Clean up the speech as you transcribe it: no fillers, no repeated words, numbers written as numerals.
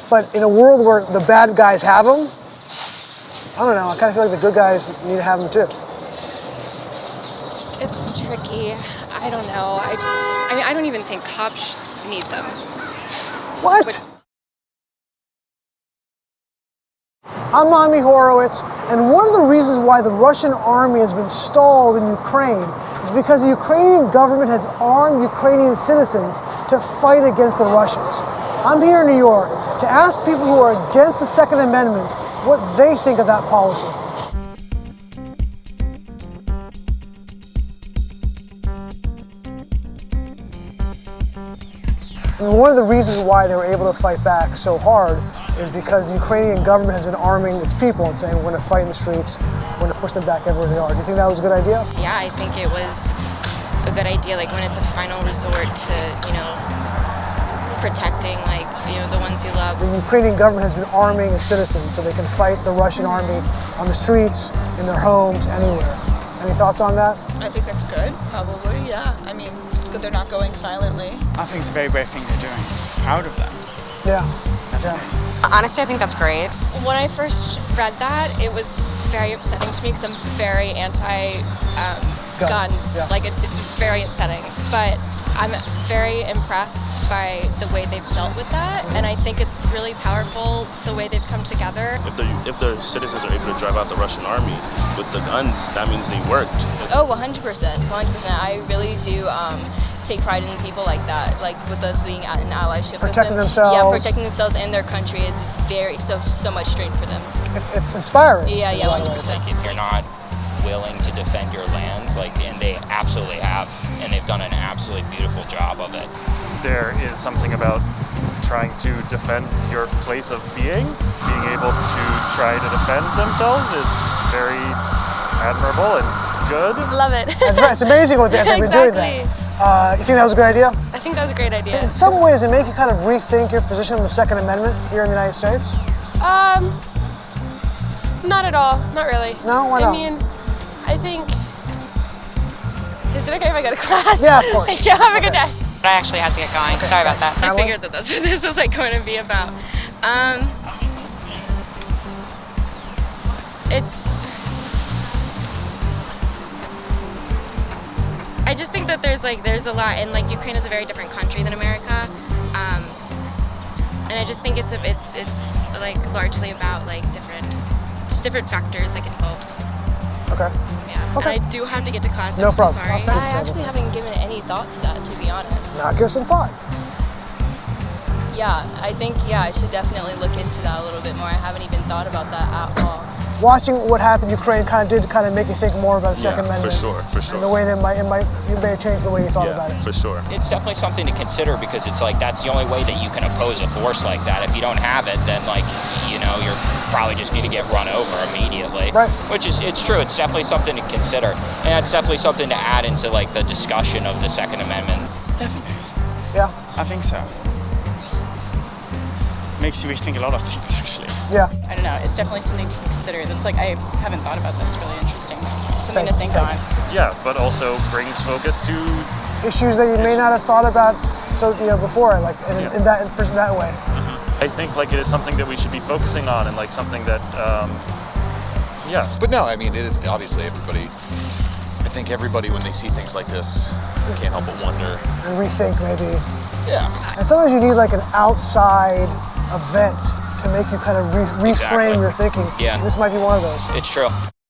But in a world where the bad guys have them, I don't know, I kind of feel like the good guys need to have them too. It's tricky. I don't know. I mean, I don't even think cops need them. What? I'm Mami Horowitz, and one of the reasons why the Russian army has been stalled in Ukraine is because the Ukrainian government has armed Ukrainian citizens to fight against the Russians. I'm here in New York to ask people who are against the Second Amendment what they think of that policy. And one of the reasons why they were able to fight back so hard is because the Ukrainian government has been arming its people and saying we're going to fight in the streets, we're going to push them back everywhere they are. Do you think that was a good idea? Yeah, I think it was a good idea, like when it's a final resort to, protecting, the ones you love. The Ukrainian government has been arming its citizens so they can fight the Russian army on the streets, in their homes, anywhere. Any thoughts on that? I think that's good, probably, yeah. I mean, it's good they're not going silently. I think it's a very brave thing they're doing. Proud of them. Yeah. Honestly, I think that's great. When I first read that, it was very upsetting to me because I'm very anti-guns. Yeah. It's very upsetting. But I'm very impressed by the way they've dealt with that, and I think it's really powerful the way they've come together. If the citizens are able to drive out the Russian army with the guns, that means they worked. Oh, 100%, 100%. I really do take pride in people like that, like with us being in allyship Protecting with them. themselves. Yeah, protecting themselves and their country is so much strength for them. It's inspiring. Yeah, 100%. Like if you're not willing to defend your lands, and they absolutely have, and they've done an absolutely beautiful job of it. There is something about trying to defend your place of being able to try to defend themselves is very admirable and good. Love it. That's right. It's amazing what they've been doing that. You think that was a good idea? I think that was a great idea. In some ways, it make you kind of rethink your position on the Second Amendment here in the United States? Not at all. Not really. No? Why not? I mean, I think... Is it okay if I go to class? Yeah, of course. Yeah, have a good day. But I actually had to get going. Sorry about that. I figured that that's what this was going to be about. I just think that there's a lot, and Ukraine is a very different country than America, and I just think it's largely about different factors involved. Okay. Yeah. Okay. And I do have to get to class. No I'm so problem. sorry. I actually haven't given any thought to that, to be honest. Now give us some thought. Yeah, I think, I should definitely look into that a little bit more. I haven't even thought about that at all. Watching what happened in Ukraine did make you think more about the Second Amendment. For sure. And the way that you may have changed the way you thought about it. For sure. It's definitely something to consider because it's that's the only way that you can oppose a force like that. If you don't have it, then you're probably just going to get run over immediately. Right. It's true. It's definitely something to consider, and it's definitely something to add into the discussion of the Second Amendment. Definitely. Yeah. I think so. Makes you rethink a lot of things, actually. Yeah. I don't know, it's definitely something to consider. That's I haven't thought about that. It's really interesting. Something to think on. Yeah, but also brings focus to Issues that you may not have thought about before, in that way. I think it is something that we should be focusing on and something that But no, I mean, it is obviously I think everybody when they see things like this can't help but wonder. And rethink maybe. Yeah. And sometimes you need an outside event to make you kind of reframe Exactly. your thinking. Yeah. And this might be one of those. It's true.